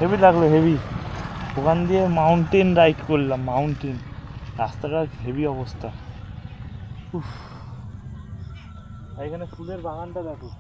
Heavy লাগলো, heavy. ওখান দিয়ে মাউন্টেন রাইড করলাম, মাউন্টেন। রাস্তাটা হেভি অবস্থা। এখানে ফুলের বাগানটা দেখো।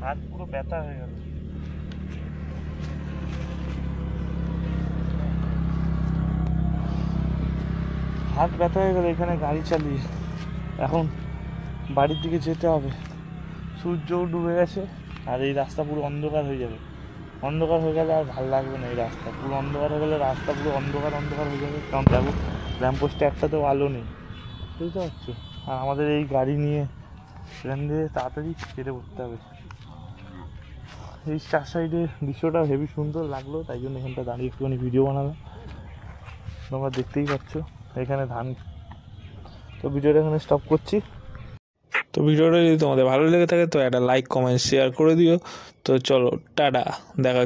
হাত পুরো ব্যথা হয়ে গেল। হাত ব্যথা হয়ে গেল এখানে গাড়ি চালিয়ে। এখন বাড়ির দিকে যেতে হবে। সূর্যও ডুবে গেছে আর এই রাস্তা পুরো অন্ধকার হয়ে যাবে। অন্ধকার হয়ে গেলে আর ভালো লাগবে না। এই রাস্তা পুরো অন্ধকার হয়ে গেলে রাস্তা পুরো অন্ধকার অন্ধকার হয়ে যাবে। কারণ দেখো ল্যাম্পপোস্টে একটাতেও আলো নেই, বুঝতে পারছো। আর আমাদের এই গাড়ি নিয়ে ট্রেন দিয়ে তাড়াতাড়ি কেটে পড়তে হবে। এই চার সাইডে দৃশ্যটা হেভি সুন্দর লাগলো, তাই জন্য এখানটা দাঁড়িয়ে একটুখানি ভিডিও বানালাম। তোমরা দেখতেই পাচ্ছ এখানে ধান। তো ভিডিওটা এখানে স্টপ করছি। তো ভিডিওটা যদি তোমাদের ভালো লেগে থাকে তো একটা লাইক কমেন্ট শেয়ার করে দিও। তো চলো টাটা, দেখা